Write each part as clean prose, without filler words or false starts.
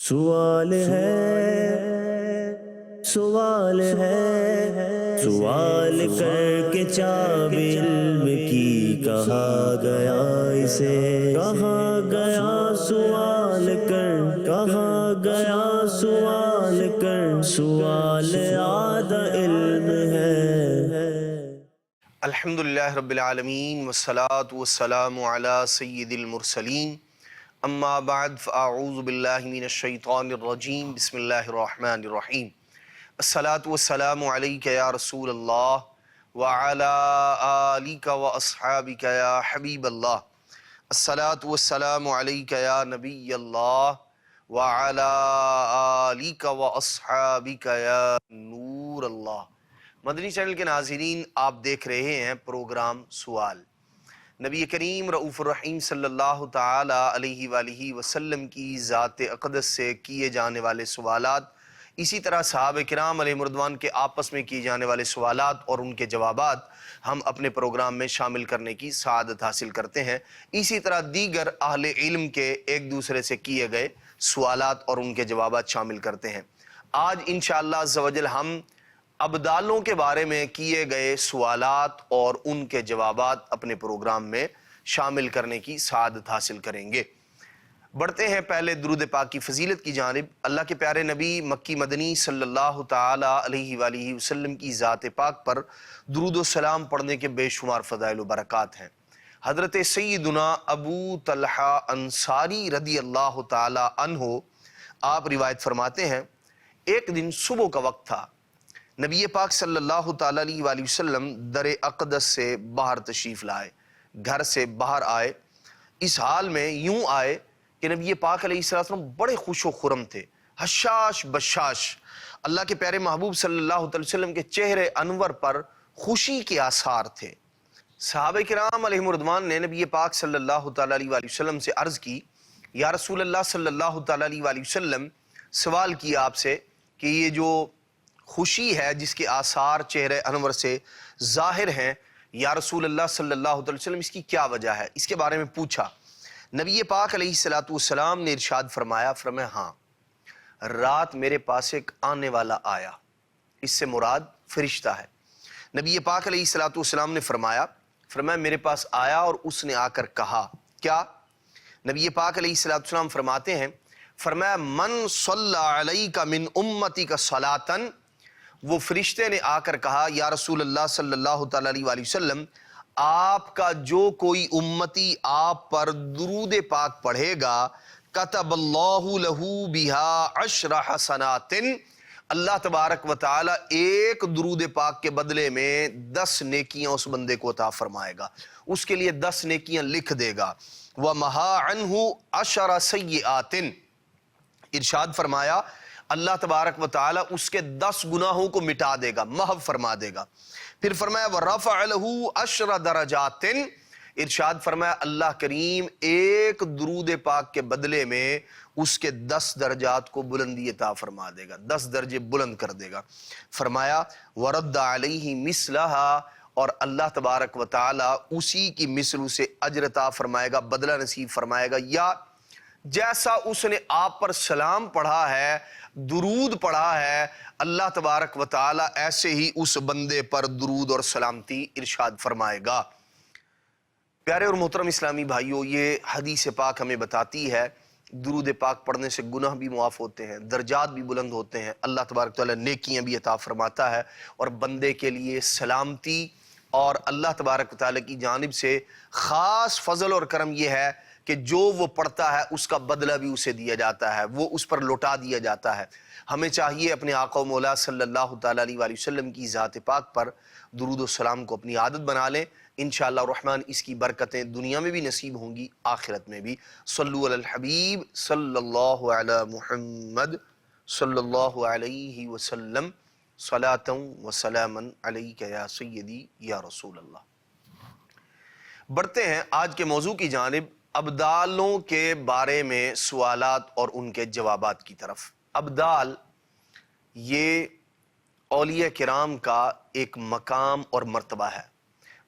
سوال ہے، سوال ہے، سوال کر کے چاب علم کی کہا گیا اسے، کہا گیا سوال کر، کہا گیا سوال کر، سوال آدھا علم ہے۔ الحمدللہ رب العالمین والصلاة والسلام علی سید المرسلین، اما بعد فاعوذ باللہ من الشیطان الرجیم، بسم اللہ الرحمن الرحیم۔ الصلاة والسلام علیک یا رسول اللہ وعلی آلک واصحابک یا حبیب اللہ۔ الصلاة والسلام علیک یا نبی اللہ وعلی آلک واصحابک یا نور اللہ۔ مدنی چینل کے ناظرین، آپ دیکھ رہے ہیں پروگرام سوال۔ نبی کریم رؤوف الرحیم صلی اللہ تعالی علیہ وآلہ وسلم کی ذات اقدس سے کیے جانے والے سوالات، اسی طرح صحابہ کرام علیہ رضوان کے آپس میں کیے جانے والے سوالات اور ان کے جوابات ہم اپنے پروگرام میں شامل کرنے کی سعادت حاصل کرتے ہیں۔ اسی طرح دیگر اہل علم کے ایک دوسرے سے کیے گئے سوالات اور ان کے جوابات شامل کرتے ہیں۔ آج انشاءاللہ عز و جل ہم ابدالوں کے بارے میں کیے گئے سوالات اور ان کے جوابات اپنے پروگرام میں شامل کرنے کی سعادت حاصل کریں گے۔ بڑھتے ہیں پہلے درود پاک کی فضیلت کی جانب۔ اللہ کے پیارے نبی مکی مدنی صلی اللہ تعالی علیہ وآلہ وسلم کی ذات پاک پر درود و سلام پڑھنے کے بے شمار فضائل و برکات ہیں۔ حضرت سیدنا ابو طلحہ انصاری رضی اللہ تعالی عنہ آپ روایت فرماتے ہیں، ایک دن صبح کا وقت تھا، نبی پاک صلی اللہ تعالیٰ علیہ وآلہ وسلم در اقدس سے باہر تشریف لائے، گھر سے باہر آئے۔ اس حال میں یوں آئے کہ نبی پاک علیہ السلام بڑے خوش و خرم تھے، حشاش بشاش۔ اللہ کے پیارے محبوب صلی اللہ علیہ وسلم کے چہرے انور پر خوشی کے آثار تھے۔ صحابہ کرام علیہ رضوان نے نبی پاک صلی اللہ تعالیٰ علیہ وآلہ وسلم سے عرض کی، یا رسول اللہ صلی اللہ تعالیٰ علیہ وآلہ وسلم، سوال کیا آپ سے کہ یہ جو خوشی ہے جس کے آثار چہرے انور سے ظاہر ہیں، یا رسول اللہ صلی اللہ علیہ وسلم، اس کی کیا وجہ ہے؟ اس کے بارے میں پوچھا۔ نبی پاک علیہ السلام نے ارشاد فرمایا، ہاں، رات میرے پاس ایک آنے والا آیا، اس سے مراد فرشتہ ہے۔ نبی پاک علیہ السلام نے فرمایا میرے پاس آیا اور اس نے آ کر کہا کیا؟ نبی پاک علیہ السلام فرماتے ہیں، فرمایا من صلی علیک من امتی کا صلاتن، وہ فرشتے نے آ کر کہا، یا رسول اللہ صلی اللہ تعالیٰ علیہ وآلہ وسلم، آپ کا جو کوئی امتی آپ پر درود پاک پڑھے گا، کتب اللہ لہ بہا عشر حسنات، اللہ تبارک و تعالی ایک درود پاک کے بدلے میں 10 نیکیاں اس بندے کو عطا فرمائے گا، اس کے لیے 10 نیکیاں لکھ دے گا۔ وَمَحَا عَنْهُ عَشَرَ سَيِّئَاتٍ، ارشاد فرمایا اللہ تبارک و تعالی اس کے 10 گناہوں کو مٹا دے گا، محو فرما دے گا۔ پھر فرمایا وَرَفَعَ لَهُ عَشْرَ دَرَجَاتٍ، ارشاد فرمایا اللہ کریم ایک درود پاک کے بدلے میں اس کے 10 درجات کو بلندی عطا فرما دے گا، 10 درجے بلند کر دے گا۔ فرمایا وَرَدَّ عَلَيْهِ مِثْلَهَا، اور اللہ تبارک و تعالی اسی کی مثل اسے اجر عطا فرمائے گا، بدلہ نصیب فرمائے گا، یا جیسا اس نے آپ پر سلام پڑھا ہے، درود پڑھا ہے، اللہ تبارک و تعالی ایسے ہی اس بندے پر درود اور سلامتی ارشاد فرمائے گا۔ پیارے اور محترم اسلامی بھائیوں، یہ حدیث پاک ہمیں بتاتی ہے درود پاک پڑھنے سے گناہ بھی معاف ہوتے ہیں، درجات بھی بلند ہوتے ہیں، اللہ تبارک و تعالی نیکیاں بھی عطا فرماتا ہے، اور بندے کے لیے سلامتی اور اللہ تبارک و تعالی کی جانب سے خاص فضل اور کرم یہ ہے کہ جو وہ پڑھتا ہے اس کا بدلہ بھی اسے دیا جاتا ہے، وہ اس پر لوٹا دیا جاتا ہے۔ ہمیں چاہیے اپنے آقا و مولا صلی اللہ تعالیٰ علیہ وآلہ وسلم کی ذات پاک پر درود و سلام کو اپنی عادت بنا لیں، انشاءاللہ الرحمن اس کی برکتیں دنیا میں بھی نصیب ہوں گی، آخرت میں بھی۔ صلو علی الحبیب صلی اللہ علی محمد صلی اللہ علیہ وسلم، صلاۃ و سلاما علیک یا سیدی یا رسول اللہ۔ بڑھتے ہیں آج کے موضوع کی جانب، ابدالوں کے بارے میں سوالات اور ان کے جوابات کی طرف۔ ابدال یہ اولیاء کرام کا ایک مقام اور مرتبہ ہے۔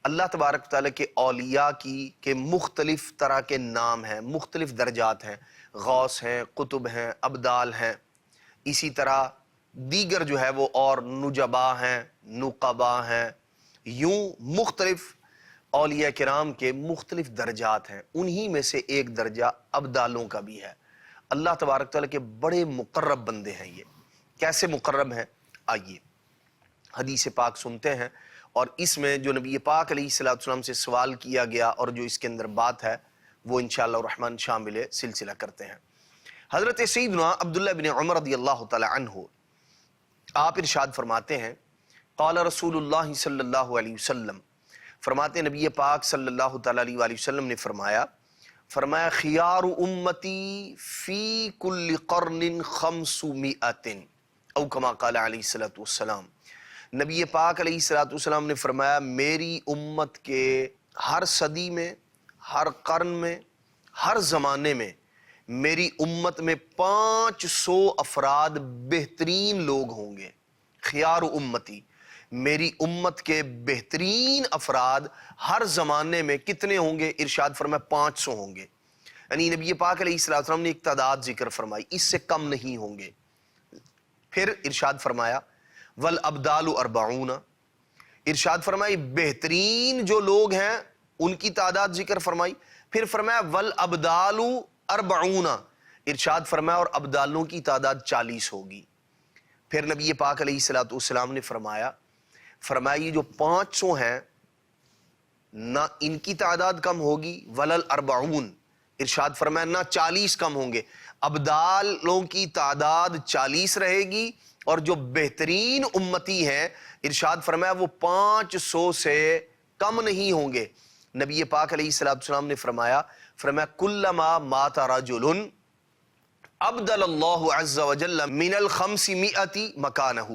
اللہ تبارک و تعالیٰ کے اولیاء کے مختلف طرح کے نام ہیں، مختلف درجات ہیں، غوث ہیں، قطب ہیں، ابدال ہیں، اسی طرح دیگر جو ہے وہ اور نجبا ہیں، نقبا ہیں، یوں مختلف اولیاء کرام کے مختلف درجات ہیں، انہی میں سے ایک درجہ ابدالوں کا بھی ہے۔ اللہ تبارک تعالیٰ کے بڑے مقرب بندے ہیں یہ۔ کیسے مقرب ہیں؟ آئیے حدیث پاک سنتے ہیں، اور اس میں جو نبی پاک علیہ الصلوۃ والسلام سے سوال کیا گیا اور جو اس کے اندر بات ہے وہ انشاءاللہ الرحمن شامل سلسلہ کرتے ہیں۔ حضرت سیدنا عبداللہ بن عمر رضی اللہ تعالی عنہ آپ ارشاد فرماتے ہیں، قال رسول اللہ صلی اللہ علیہ وسلم، فرماتے ہیں نبی پاک صلی اللہ تعالی علیہ وسلم نے فرمایا خیار امتی فی کل قرن 500 او کما قال علیہ الصلوۃ والسلام۔ نبی پاک علیہ الصلوۃ والسلام نے فرمایا میری امت کے ہر صدی میں، ہر قرن میں، ہر زمانے میں میری امت میں 500 افراد بہترین لوگ ہوں گے۔ خیار امتی، میری امت کے بہترین افراد ہر زمانے میں کتنے ہوں گے؟ ارشاد فرمایا 500 ہوں گے۔ یعنی نبی پاک علیہ الصلوۃ والسلام نے ایک تعداد ذکر فرمائی، اس سے کم نہیں ہوں گے۔ پھر ارشاد فرمایا والابدال 40، ارشاد فرمائی بہترین جو لوگ ہیں ان کی تعداد ذکر فرمائی۔ پھر فرمایا والابدال 40، ارشاد فرمایا اور ابدالوں کی تعداد 40 ہوگی۔ پھر نبی پاک علیہ الصلوۃ والسلام نے فرمایا یہ جو 500 ہیں نہ ان کی تعداد کم ہوگی، ولل 40، ارشاد فرمایا نہ 40 کم ہوں گے، ابدالوں کی تعداد 40 رہے گی، اور جو بہترین امتی ہیں ارشاد فرمایا وہ 500 سے کم نہیں ہوں گے۔ نبی پاک علیہ الصلوۃ والسلام نے فرمایا کلما مات رجل ابدل اللہ عز وجل من 500 مکانہ۔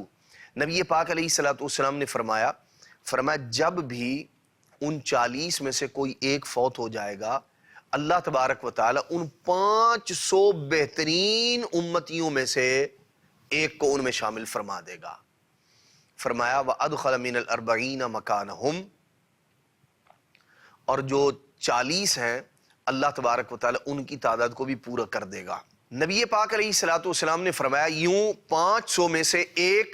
نبی پاک علیہ الصلوۃ والسلام نے فرمایا جب بھی ان 40 میں سے کوئی ایک فوت ہو جائے گا، اللہ تبارک و تعالی ان 500 بہترین امتیوں میں سے ایک کو ان میں شامل فرما دے گا۔ فرمایا وَأَدْخَلَ مِنَ الْأَرْبَعِينَ مَكَانَهُمْ، اور جو 40 ہیں اللہ تبارک و تعالی ان کی تعداد کو بھی پورا کر دے گا۔ نبی پاک علیہ الصلوۃ والسلام نے فرمایا یوں 500 میں سے ایک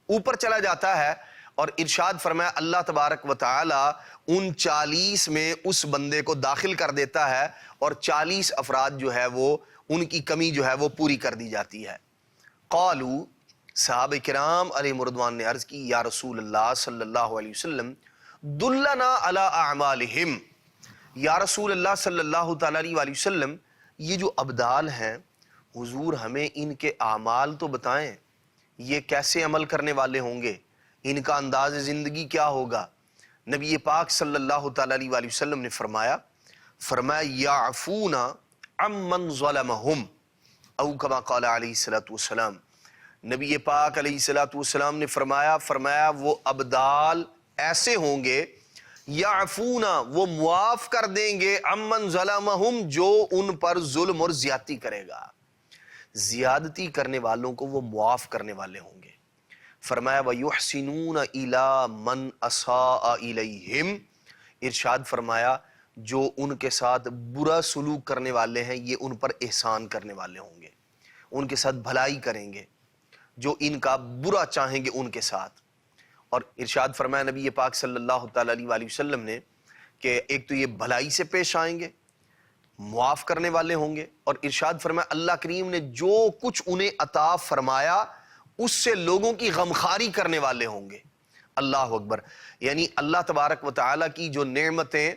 اوپر چلا جاتا ہے، اور ارشاد فرمایا اللہ تبارک و تعالی ان 40 میں اس بندے کو داخل کر دیتا ہے، اور 40 افراد جو ہے وہ ان کی کمی جو ہے وہ پوری کر دی جاتی ہے۔ قالوا، صحابہ کرام علیہم رضوان نے عرض کی یا رسول اللہ صلی اللہ علیہ وسلم دلنا علی اعمالہم، یا رسول اللہ صلی اللہ تعالی علیہ وسلم یہ جو ابدال ہیں حضور ہمیں ان کے اعمال تو بتائیں، یہ کیسے عمل کرنے والے ہوں گے، ان کا انداز زندگی کیا ہوگا؟ نبی پاک صلی اللہ تعالی علیہ وسلم نے فرمایا یعفون عمن ظلمہم او کما قال علیہ الصلوۃ والسلام۔ نبی پاک علیہ الصلوۃ والسلام نے فرمایا وہ ابدال ایسے ہوں گے یعفون، وہ معاف کر دیں گے، عمن ظلمہم، جو ان پر ظلم اور زیادتی کرے گا، زیادتی کرنے والوں کو وہ معاف کرنے والے ہوں گے۔ فرمایا وَيُحْسِنُونَ إِلَى مَنْ أَسَاءَ إِلَيْهِمْ، ارشاد فرمایا جو ان کے ساتھ برا سلوک کرنے والے ہیں یہ ان پر احسان کرنے والے ہوں گے، ان کے ساتھ بھلائی کریں گے، جو ان کا برا چاہیں گے ان کے ساتھ۔ اور ارشاد فرمایا نبی پاک صلی اللہ تعالی علیہ وسلم نے کہ ایک تو یہ بھلائی سے پیش آئیں گے، معاف کرنے والے ہوں گے، اور ارشاد فرمایا اللہ کریم نے جو کچھ انہیں عطا فرمایا اس سے لوگوں کی غمخواری کرنے والے ہوں گے۔ اللہ اکبر، یعنی اللہ تبارک و تعالیٰ کی جو نعمتیں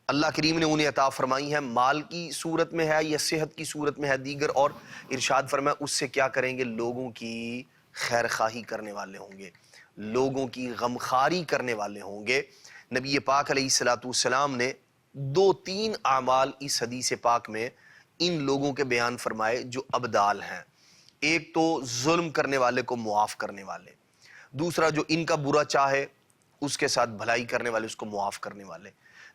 اللہ کریم نے انہیں عطا فرمائی ہیں، مال کی صورت میں ہے یا صحت کی صورت میں ہے دیگر، اور ارشاد فرمایا اس سے کیا کریں گے؟ لوگوں کی خیر خواہی کرنے والے ہوں گے، لوگوں کی غمخواری کرنے والے ہوں گے۔ نبی پاک علیہ الصلوۃ والسلام نے 2-3 اعمال اس حدیث پاک میں ان لوگوں کے بیان فرمائے جو ابدال ہیں۔ ایک تو ظلم کرنے والے کو معاف کرنے والے، دوسرا جو ان کا برا چاہے اس کے ساتھ بھلائی کرنے والے، اس کو معاف کرنے والے،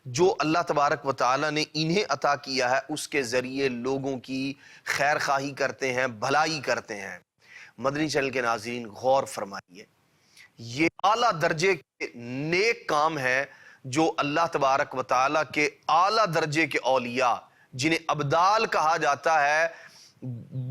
جو اللہ تبارک و تعالیٰ نے انہیں عطا کیا ہے اس کے ذریعے لوگوں کی خیر خواہی کرتے ہیں، بھلائی کرتے ہیں۔ مدنی چینل کے ناظرین غور فرمائیے، یہ اعلیٰ درجے کے نیک کام ہیں جو اللہ تبارک و تعالیٰ کے اعلیٰ درجے کے اولیاء جنہیں ابدال کہا جاتا ہے،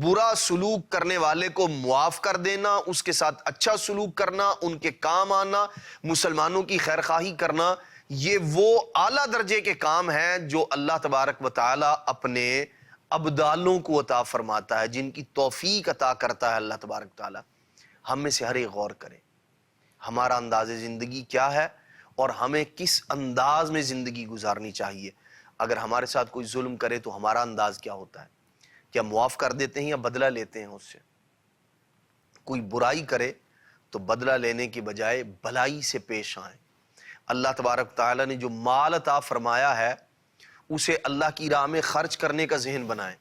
برا سلوک کرنے والے کو معاف کر دینا، اس کے ساتھ اچھا سلوک کرنا، ان کے کام آنا، مسلمانوں کی خیرخواہی کرنا، یہ وہ اعلیٰ درجے کے کام ہیں جو اللہ تبارک و تعالیٰ اپنے ابدالوں کو عطا فرماتا ہے، جن کی توفیق عطا کرتا ہے اللہ تبارک تعالیٰ۔ ہم میں سے ہر ایک غور کرے ہمارا انداز زندگی کیا ہے اور ہمیں کس انداز میں زندگی گزارنی چاہیے۔ اگر ہمارے ساتھ کوئی ظلم کرے تو ہمارا انداز کیا ہوتا ہے؟ کیا معاف کر دیتے ہیں یا بدلہ لیتے ہیں اس سے؟ کوئی برائی کرے تو بدلہ لینے کے بجائے بھلائی سے پیش آئیں۔ اللہ تبارک تعالیٰ نے جو مال عطا فرمایا ہے اسے اللہ کی راہ میں خرچ کرنے کا ذہن بنائیں،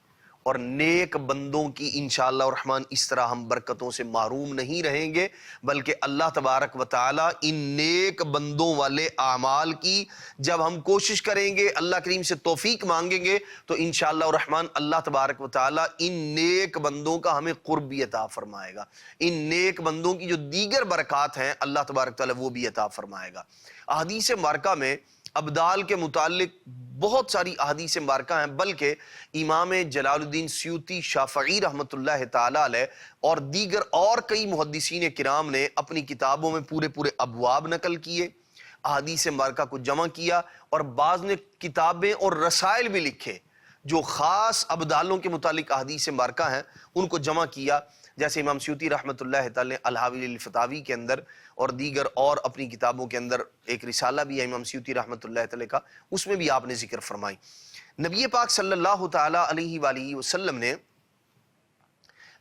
اور نیک بندوں کی انشاءاللہ الرحمن اس طرح ہم برکتوں سے محروم نہیں رہیں گے، بلکہ اللہ تبارک و تعالیٰ ان نیک بندوں والے اعمال کی جب ہم کوشش کریں گے، اللہ کریم سے توفیق مانگیں گے، تو انشاءاللہ الرحمن اللہ تبارک و تعالیٰ ان نیک بندوں کا ہمیں قرب بھی عطا فرمائے گا، ان نیک بندوں کی جو دیگر برکات ہیں اللہ تبارک و تعالیٰ وہ بھی عطا فرمائے گا۔ احادیث مبارکہ میں ابدال کے متعلق بہت ساری احادیث مبارکہ ہیں، بلکہ امام جلال الدین سیوطی شافعی رحمۃ اللہ تعالیٰ علیہ اور دیگر اور کئی محدثین کرام نے اپنی کتابوں میں پورے ابواب نقل کیے، احادیث مبارکہ کو جمع کیا، اور بعض نے کتابیں اور رسائل بھی لکھے جو خاص ابدالوں کے متعلق احادیث مبارکہ ہیں ان کو جمع کیا، جیسے امام سیوطی رحمۃ اللہ تعالیٰ نے الحاوی للفتاوی کے اندر اور دیگر اور اپنی کتابوں کے اندر ایک رسالہ بھی ہے امام سیوطی رحمۃ اللہ تعالیٰ کا، اس میں بھی آپ نے ذکر فرمائی۔ نبی پاک صلی اللہ تعالیٰ علیہ وآلہ وسلم نے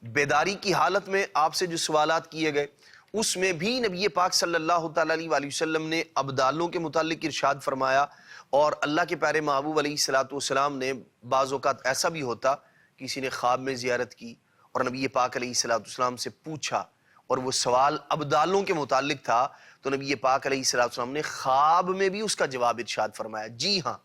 بیداری کی حالت میں آپ سے جو سوالات کیے گئے اس میں بھی نبی پاک صلی اللہ تعالیٰ علیہ وآلہ وسلم نے ابدالوں کے متعلق ارشاد فرمایا، اور اللہ کے پیارے محبوب علیہ الصلوۃ والسلام نے بعض اوقات ایسا بھی ہوتا کسی نے خواب میں زیارت کی اور نبی پاک علیہ الصلوۃ والسلام سے پوچھا اور وہ سوال ابدالوں کے متعلق تھا، تو نبی پاک علیہ الصلوۃ والسلام نے خواب میں بھی اس کا جواب ارشاد فرمایا۔ جی ہاں،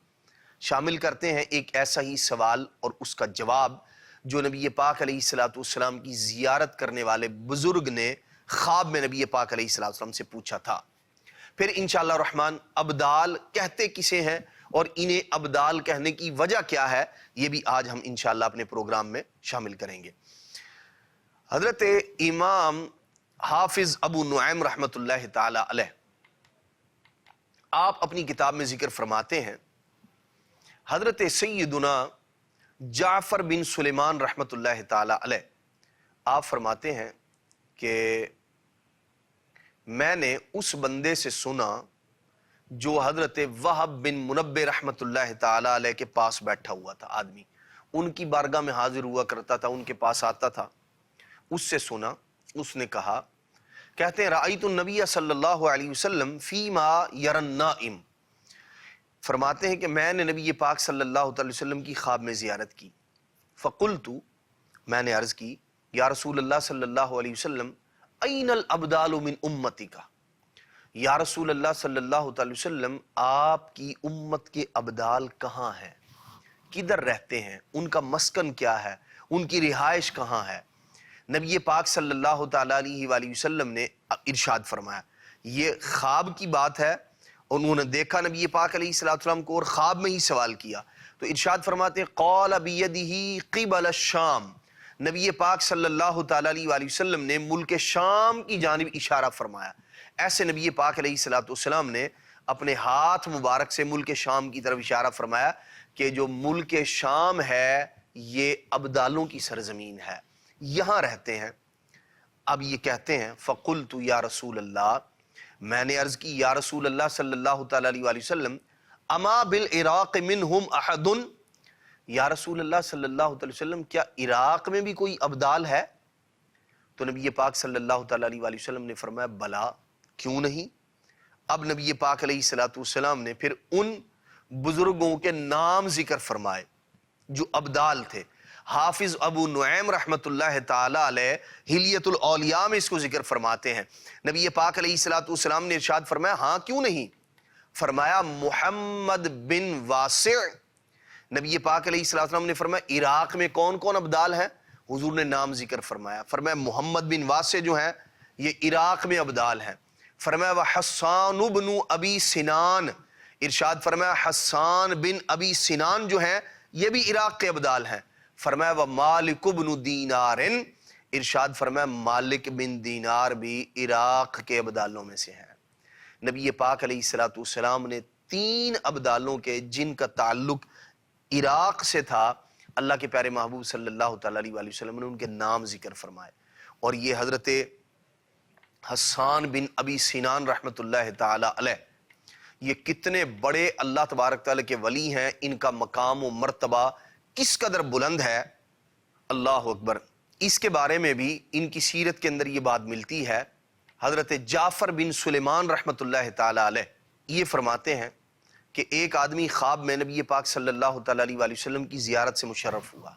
شامل کرتے ہیں ایک ایسا ہی سوال اور اس کا جواب جو نبی پاک علیہ الصلوۃ والسلام کی زیارت کرنے والے بزرگ نے خواب میں نبی پاک علیہ الصلوۃ والسلام سے پوچھا تھا۔ پھر انشاءاللہ الرحمن ابدال کہتے کسے ہیں اور انہیں ابدال کہنے کی وجہ کیا ہے، یہ بھی آج ہم انشاءاللہ اپنے پروگرام میں شامل کریں گے۔ حضرت امام حافظ ابو نعیم رحمۃ اللہ تعالی علیہ آپ اپنی کتاب میں ذکر فرماتے ہیں، حضرت سیدنا جعفر بن سلیمان رحمۃ اللہ تعالی علیہ آپ فرماتے ہیں کہ میں نے اس بندے سے سنا جو حضرت وہب بن منبہ رحمۃ اللہ تعالی علیہ کے پاس بیٹھا ہوا تھا، آدمی ان کی بارگاہ میں حاضر ہوا کرتا تھا، ان کے پاس آتا تھا، اس سے سنا، اس نے کہا، کہتے ہیں رأیت النبی صلی اللہ علیہ وسلم فیما یری النائم، فرماتے ہیں کہ میں نے نبی پاک صلی اللہ علیہ وسلم کی خواب میں زیارت کی، فقلت، میں نے عرض کی، یا رسول اللہ صلی اللہ علیہ وسلم این الابدال من امتک، یا رسول اللہ صلی اللہ علیہ وسلم آپ کی امت کے ابدال کہاں ہیں، کدھر رہتے ہیں، ان کا مسکن کیا ہے، ان کی رہائش کہاں ہے؟ نبی پاک صلی اللہ تعالیٰ علیہ وآلہ وسلم نے ارشاد فرمایا، یہ خواب کی بات ہے، انہوں نے دیکھا نبی پاک علیہ السلام کو اور خواب میں ہی سوال کیا، تو ارشاد فرماتے ہیں قال بیدہ قبل الشام، نبی پاک صلی اللہ تعالیٰ علیہ وآلہ وسلم نے ملک شام کی جانب اشارہ فرمایا۔ ایسے نبی پاک علیہ السلام نے اپنے ہاتھ مبارک سے ملک شام کی طرف اشارہ فرمایا کہ جو ملک شام ہے یہ ابدالوں کی سرزمین ہے، یہاں رہتے ہیں۔ اب یہ کہتے ہیں فقلت یا رسول اللہ، میں نے عرض کی یا رسول اللہ صلی اللہ تعالیٰ علیہ وآلہ وسلم اما بالعراق منہم احد، یا رسول اللہ صلی اللہ علیہ وسلم کیا عراق میں بھی کوئی ابدال ہے؟ تو نبی پاک صلی اللہ تعالیٰ علیہ وآلہ وسلم نے فرمایا بلا، کیوں نہیں؟ اب نبی پاک علیہ السلام نے پھر ان بزرگوں کے نام ذکر فرمائے جو ابدال تھے۔ حافظ ابو نعیم رحمۃ اللہ تعالی علیہ حلیت الاولیاء میں اس کو ذکر فرماتے ہیں۔ نبی پاک علیہ السلام نے ارشاد فرمایا ہاں کیوں نہیں؟ فرمایا محمد بن واسع، نبی پاک علیہ السلام نے فرمایا عراق میں کون کون ابدال ہیں؟ حضور نے نام ذکر فرمایا، فرمایا محمد بن واسع جو ہیں یہ عراق میں ابدال ہیں۔ فرمایا وحسان بن ابی سنان، ارشاد فرمایا حسان بن ابی سنان جو ہیں یہ بھی عراق کے ابدال ہیں. فرمایا و مالک بن دینار، ارشاد فرمایا مالک بن دینار بھی عراق کے ابدالوں میں سے ہیں. نبی پاک علیہ الصلوۃ والسلام نے 3 ابدالوں کے جن کا تعلق عراق سے تھا، اللہ کے پیارے محبوب صلی اللہ تعالیٰ علیہ وآلہ وسلم نے ان کے نام ذکر فرمائے. اور یہ حضرت حسان بن ابی سنان رحمۃ اللہ تعالیٰ علیہ، یہ کتنے بڑے اللہ تبارک تعالیٰ کے ولی ہیں، ان کا مقام و مرتبہ کس قدر بلند ہے، اللہ اکبر. اس کے بارے میں بھی ان کی سیرت کے اندر یہ بات ملتی ہے. حضرت جعفر بن سلیمان رحمۃ اللہ تعالیٰ علیہ یہ فرماتے ہیں کہ ایک آدمی خواب میں نبی پاک صلی اللہ تعالیٰ علیہ وآلہ وسلم کی زیارت سے مشرف ہوا.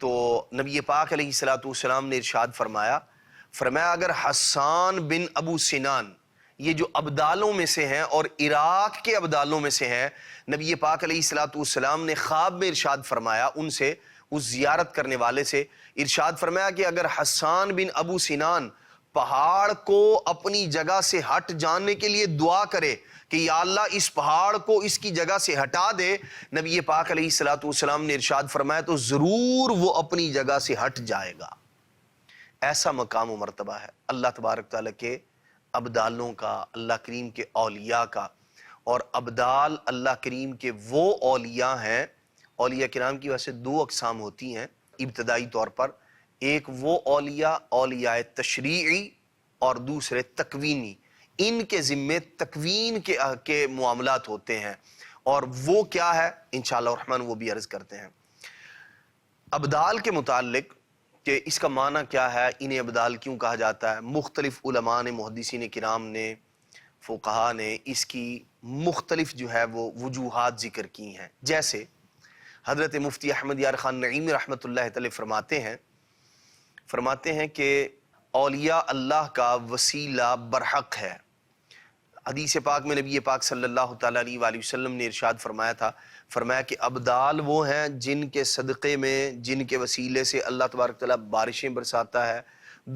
تو نبی پاک علیہ الصلوۃ والسلام نے ارشاد فرمایا اگر حسان بن ابو سنان یہ جو ابدالوں میں سے ہیں اور عراق کے ابدالوں میں سے ہیں، نبی پاک علیہ الصلوۃ والسلام نے خواب میں ارشاد فرمایا ان سے، اس زیارت کرنے والے سے ارشاد فرمایا کہ اگر حسان بن ابو سنان پہاڑ کو اپنی جگہ سے ہٹ جانے کے لیے دعا کرے کہ یا اللہ اس پہاڑ کو اس کی جگہ سے ہٹا دے، نبی پاک علیہ الصلوۃ والسلام نے ارشاد فرمایا تو ضرور وہ اپنی جگہ سے ہٹ جائے گا. ایسا مقام و مرتبہ ہے اللہ تبارک تعالیٰ کے ابدالوں کا، اللہ کریم کے اولیاء کا. اور ابدال اللہ کریم کے وہ اولیاء ہیں، اولیاء کرام کی ویسے 2 اقسام ہوتی ہیں ابتدائی طور پر. ایک وہ اولیاء تشریعی اور دوسرے تکوینی. ان کے ذمے تکوین کے معاملات ہوتے ہیں، اور وہ کیا ہے انشاءاللہ الرحمن وہ بھی عرض کرتے ہیں. ابدال کے متعلق کہ اس کا معنی کیا ہے، انہیں ابدال کیوں کہا جاتا ہے، مختلف علماء نے، محدثین کرام نے، فقہا نے اس کی مختلف جو ہے وہ وجوہات ذکر کی ہیں. جیسے حضرت مفتی احمد یار خان نعیمی رحمۃ اللہ تعالی فرماتے ہیں کہ اولیاء اللہ کا وسیلہ برحق ہے. حدیث پاک میں نبی پاک صلی اللہ تعالیٰ علیہ وآلہ وسلم نے ارشاد فرمایا کہ ابدال وہ ہیں جن کے صدقے میں، جن کے وسیلے سے اللہ تبارک تعالیٰ بارشیں برساتا ہے،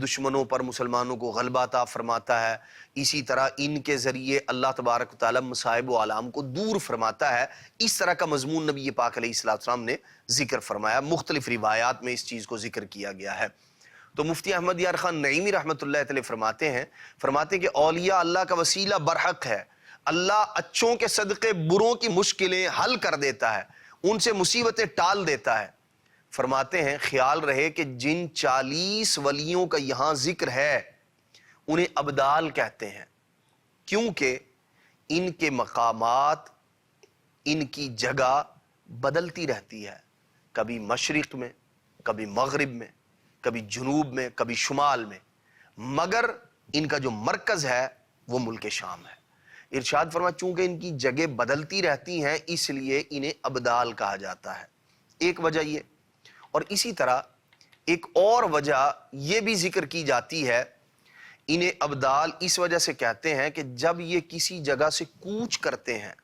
دشمنوں پر مسلمانوں کو غلبہ عطا فرماتا ہے. اسی طرح ان کے ذریعے اللہ تبارک تعالیٰ مصائب و آلام کو دور فرماتا ہے. اس طرح کا مضمون نبی پاک علیہ السلام نے ذکر فرمایا. مختلف روایات میں اس چیز کو ذکر کیا گیا ہے. تو مفتی احمد یار خان نعیمی رحمۃ اللہ تعالی فرماتے ہیں کہ اولیاء اللہ کا وسیلہ برحق ہے. اللہ اچھوں کے صدقے بروں کی مشکلیں حل کر دیتا ہے، ان سے مصیبتیں ٹال دیتا ہے. فرماتے ہیں خیال رہے کہ جن 40 ولیوں کا یہاں ذکر ہے انہیں ابدال کہتے ہیں، کیونکہ ان کے مقامات، ان کی جگہ بدلتی رہتی ہے، کبھی مشرق میں، کبھی مغرب میں، کبھی جنوب میں، کبھی شمال میں، مگر ان کا جو مرکز ہے وہ ملک شام ہے. ارشاد فرمایا چونکہ ان کی جگہ بدلتی رہتی ہیں اس لیے انہیں ابدال کہا جاتا ہے. ایک وجہ یہ، اور اسی طرح ایک اور وجہ یہ بھی ذکر کی جاتی ہے، انہیں ابدال اس وجہ سے کہتے ہیں کہ جب یہ کسی جگہ سے کوچ کرتے ہیں،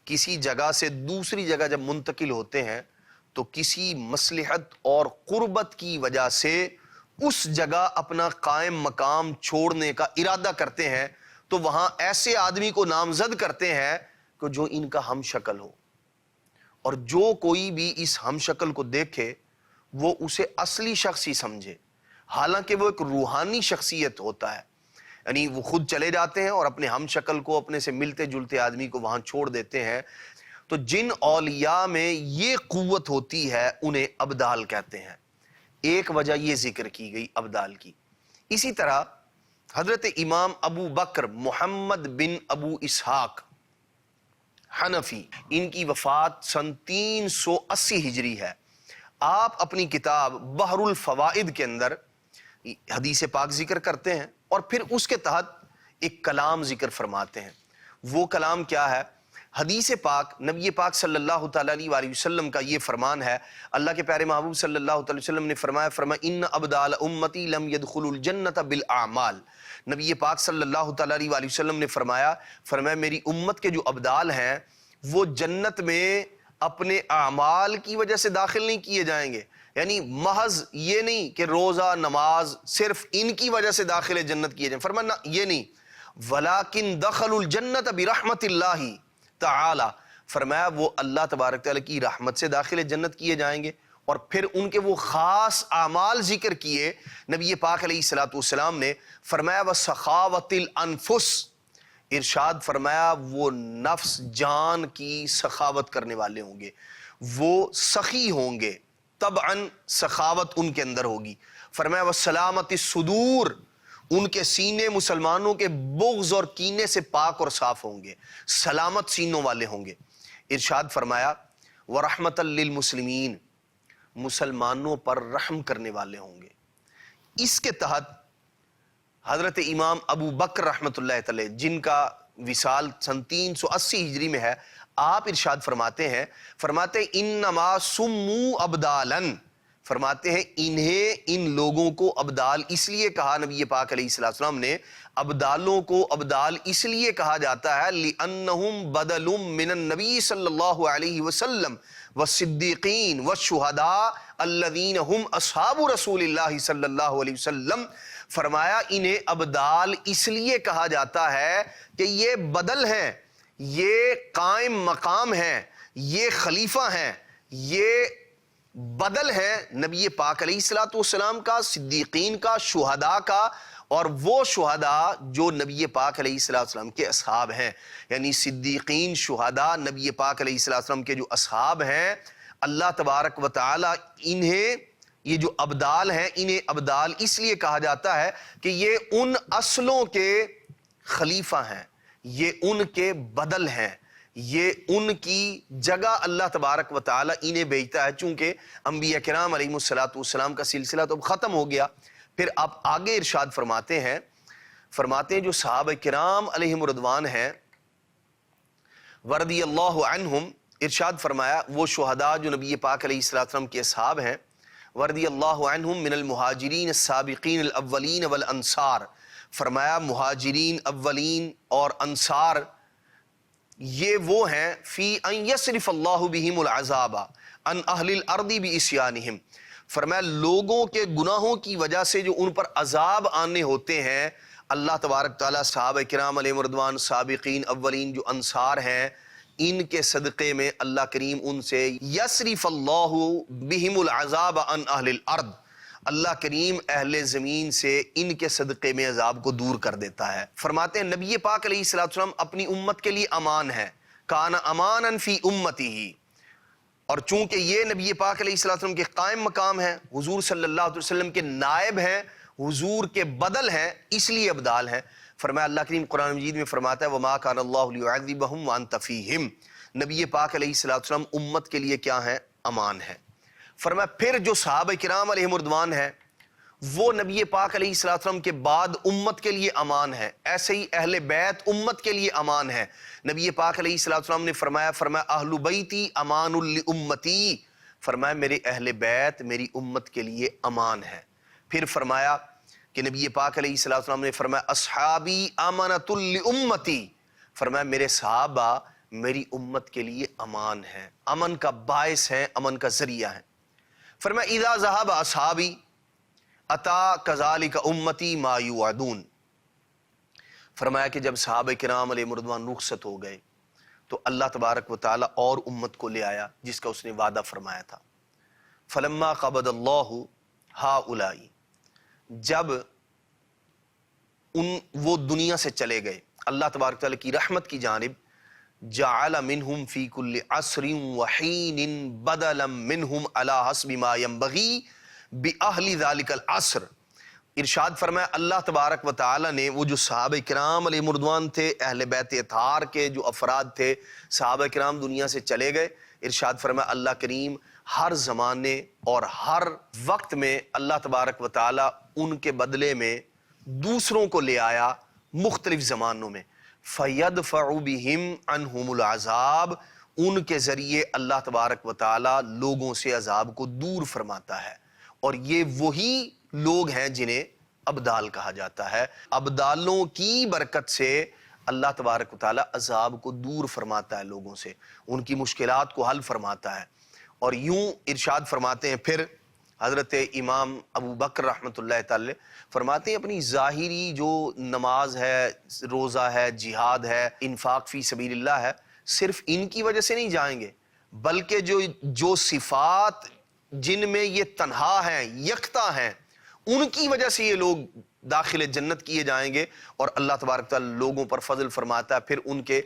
کسی جگہ سے دوسری جگہ جب منتقل ہوتے ہیں تو کسی مصلحت اور قربت کی وجہ سے اس جگہ اپنا قائم مقام چھوڑنے کا ارادہ کرتے ہیں، تو وہاں ایسے آدمی کو نامزد کرتے ہیں کہ جو ان کا ہم شکل ہو، اور جو کوئی بھی اس ہم شکل کو دیکھے وہ اسے اصلی شخص ہی سمجھے، حالانکہ وہ ایک روحانی شخصیت ہوتا ہے. یعنی وہ خود چلے جاتے ہیں اور اپنے ہم شکل کو، اپنے سے ملتے جلتے آدمی کو وہاں چھوڑ دیتے ہیں. تو جن اولیاء میں یہ قوت ہوتی ہے انہیں ابدال کہتے ہیں. ایک وجہ یہ ذکر کی گئی ابدال کی. اسی طرح حضرت امام ابو بکر محمد بن ابو اسحاق حنفی، ان کی وفات سن 380 ہجری ہے. آپ اپنی کتاب بحر الفوائد کے اندر حدیث پاک ذکر کرتے ہیں اور پھر اس کے تحت ایک کلام ذکر فرماتے ہیں. وہ کلام کیا ہے؟ حدیث پاک نبی پاک صلی اللہ تعالیٰ علیہ وآلہ وسلم کا یہ فرمان ہے. اللہ کے پیارے محبوب صلی اللہ تعالیٰ وسلم نے فرمایا ان ابدال امتی لم يدخلوا الجنت بالاعمال. نبی پاک صلی اللہ تعالیٰ علیہ وآلہ وسلم نے فرمایا میری امت کے جو ابدال ہیں وہ جنت میں اپنے اعمال کی وجہ سے داخل نہیں کیے جائیں گے. یعنی محض یہ نہیں کہ روزہ نماز صرف ان کی وجہ سے داخل جنت کیے جائیں. فرمایا یہ نہیں، ولیکن دخلوا الجنت برحمت اللہ، تعالی، فرمایا وہ اللہ تبارک تعالیٰ کی رحمت سے داخل جنت کیے جائیں گے۔ اور پھر ان کے وہ خاص اعمال ذکر کیے نبی پاک علیہ الصلوۃ والسلام نے، فرمایا وَسَخَاوَةِ الْأَنفُسِ، ارشاد فرمایا وہ نفس جان کی سخاوت کرنے والے ہوں گے، وہ سخی ہوں گے، طبعاً سخاوت ان کے اندر ہوگی۔ فرمایا وَسَلَامَةِ الصُّدُورِ، ان کے سینے مسلمانوں کے بغض اور کینے سے پاک اور صاف ہوں گے، سلامت سینوں والے ہوں گے۔ ارشاد فرمایا وَرَحْمَةً لِّلْمُسْلِمِينَ، مسلمانوں پر رحم کرنے والے ہوں گے۔ اس کے تحت حضرت امام ابو بکر رحمۃ اللہ علیہ، جن کا وصال سن 380 ہجری میں ہے، آپ ارشاد فرماتے ہیں انما سموا ابدالا، فرماتے ہیں انہیں، ان لوگوں کو ابدال اس لیے کہا، نبی پاک علیہ السلام نے ابدالوں کو ابدال اس لیے کہا جاتا ہے لِأَنَّهُمْ بَدَلٌ مِّنَ النَّبِيِّ صلی اللہ علیہ وسلم والصدیقین والشہداء الذین هم اصحاب رسول اللہ صلی اللہ علیہ وسلم۔ فرمایا انہیں ابدال اس لیے کہا جاتا ہے کہ یہ بدل ہیں، یہ قائم مقام ہیں، یہ خلیفہ ہیں، یہ بدل ہے نبی پاک علیہ الصلوۃ والسلام کا، صدیقین کا، شہداء کا، اور وہ شہداء جو نبی پاک علیہ الصلوۃ والسلام کے اصحاب ہیں، یعنی صدیقین، شہداء، نبی پاک علیہ الصلوۃ والسلام کے جو اصحاب ہیں، اللہ تبارک و تعالی انہیں، یہ جو ابدال ہیں، انہیں ابدال اس لیے کہا جاتا ہے کہ یہ ان اصلوں کے خلیفہ ہیں، یہ ان کے بدل ہیں، یہ ان کی جگہ اللہ تبارک و تعالی انہیں بھیجتا ہے۔ چونکہ انبیاء کرام علیہ الصلوۃ والسلام کا سلسلہ تو اب ختم ہو گیا، پھر آپ آگے ارشاد فرماتے ہیں جو صحابہ کرام علیہم رضوان ہیں ورضی اللہ عنہم، ارشاد فرمایا وہ شہداء جو نبی پاک علیہ السلام کے اصحاب ہیں، ورضی اللہ عنہم من المہاجرین السابقین الاولین والانصار، فرمایا مہاجرین اولین اور انصار یہ وہ ہیں فی ان یصرف اللہ بہم العذاب عن اہل الارض بعصیانہم، فرمایا لوگوں کے گناہوں کی وجہ سے جو ان پر عذاب آنے ہوتے ہیں، اللہ تبارک تعالیٰ صحابہ کرام علیہم رضوان، سابقین اولین جو انصار ہیں، ان کے صدقے میں اللہ کریم ان سے یصرف اللہ بہم العذاب عن اہل الارض، اللہ کریم اہل زمین سے ان کے صدقے میں عذاب کو دور کر دیتا ہے۔ فرماتے ہیں نبی پاک علیہ السلام اپنی امت کے لیے امان ہے، کان امانا فی امتہ، اور چونکہ یہ نبی پاک علیہ السلام کے قائم مقام ہیں، حضور صلی اللہ علیہ وسلم کے نائب ہیں، حضور کے بدل ہیں، اس لیے ابدال ہیں۔ فرمایا اللہ کریم قرآن مجید میں فرماتا ہے وَمَا كَانَ اللَّهُ لِيُعَذِّبَهُمْ وَأَنْتَ فِيهِمْ، نبی پاک علیہ السلام امت کے لیے کیا ہے؟ امان ہے۔ فرمایا پھر جو صحابہ کرام علیہم رضوان ہیں وہ نبی پاک علیہ السلام کے بعد امت کے لیے امان ہے، ایسے ہی اہل بیت امت کے لیے امان ہے۔ نبی پاک علیہ السلام نے فرمایا اہل بیتی امان لامتی، فرمایا میرے اہل بیت میری امت کے لیے امان ہے۔ پھر فرمایا کہ نبی پاک علیہ السلام نے فرمایا اصحابی امانۃ لامتی، فرمایا میرے صحابہ میری امت کے لیے امان ہیں، امن کا باعث ہیں، امن کا ذریعہ ہیں۔ فرمایا اذا ذهب اصحابی اتا کذالک امتی ما یوعدون، فرمایا کہ جب صحابہ کرام علیہ رضوان رخصت ہو گئے تو اللہ تبارک و تعالی اور امت کو لے آیا جس کا اس نے وعدہ فرمایا تھا۔ فلما قبض اللہ ہؤلاء، جب وہ دنیا سے چلے گئے اللہ تبارک تعالی کی رحمت کی جانب، جعل منہم فی کل عصر وحین بدلا منہم علی حسب ما ینبغی بأہل ذالک العصر، ارشاد فرمایا اللہ تبارک و تعالی نے وہ جو صحابہ کرام علیہ رضوان تھے، اہل بیت اطہار کے جو افراد تھے، صحابہ کرام دنیا سے چلے گئے، ارشاد فرمایا اللہ کریم ہر زمانے اور ہر وقت میں اللہ تبارک و تعالی ان کے بدلے میں دوسروں کو لے آیا مختلف زمانوں میں، فَيَدْفَعُ بِهِمْ عَنْهُمُ الْعَذَابِ، ان کے ذریعے اللہ تبارک و تعالی لوگوں سے عذاب کو دور فرماتا ہے، اور یہ وہی لوگ ہیں جنہیں ابدال کہا جاتا ہے۔ ابدالوں کی برکت سے اللہ تبارک و تعالی عذاب کو دور فرماتا ہے لوگوں سے، ان کی مشکلات کو حل فرماتا ہے۔ اور یوں ارشاد فرماتے ہیں پھر حضرت امام ابو بکر رحمۃ اللہ تعالی فرماتے ہیں اپنی ظاہری جو نماز ہے، روزہ ہے، جہاد ہے، انفاق فی سبیل اللہ ہے، صرف ان کی وجہ سے نہیں جائیں گے، بلکہ جو صفات جن میں یہ تنہا ہیں، یکتا ہیں، ان کی وجہ سے یہ لوگ داخل جنت کیے جائیں گے۔ اور اللہ تبارک تعالیٰ لوگوں پر فضل فرماتا ہے، پھر ان کے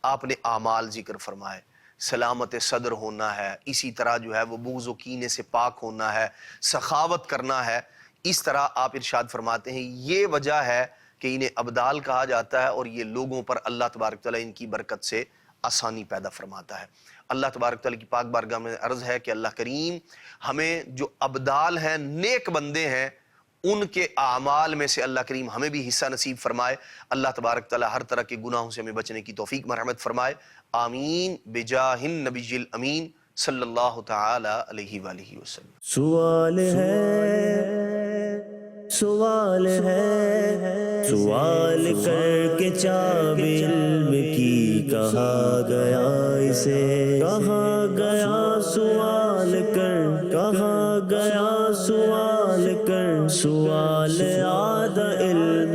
آپ نے اعمال ذکر فرمائے، سلامت صدر ہونا ہے، اسی طرح جو ہے وہ بغض و کینے سے پاک ہونا ہے، سخاوت کرنا ہے۔ اس طرح آپ ارشاد فرماتے ہیں یہ وجہ ہے کہ انہیں ابدال کہا جاتا ہے، اور یہ لوگوں پر اللہ تبارک تعالیٰ ان کی برکت سے آسانی پیدا فرماتا ہے۔ اللہ تبارک تعالیٰ کی پاک بارگاہ میں عرض ہے کہ اللہ کریم ہمیں جو ابدال ہیں، نیک بندے ہیں، ان کے اعمال میں سے اللہ کریم ہمیں بھی حصہ نصیب فرمائے۔ اللہ تبارک تعالیٰ ہر طرح کے گناہوں سے ہمیں بچنے کی توفیق مرحمت فرمائے، آمین بجاہ النبی الامین صلی اللہ تعالی علیہ وآلہ وسلم۔ سوال ہے، سوال ہے، سوال کر کے چاب علم کی کہا گیا اسے، کہا گیا سوال کر، کہا گیا سوال کر، سوال آدھا علم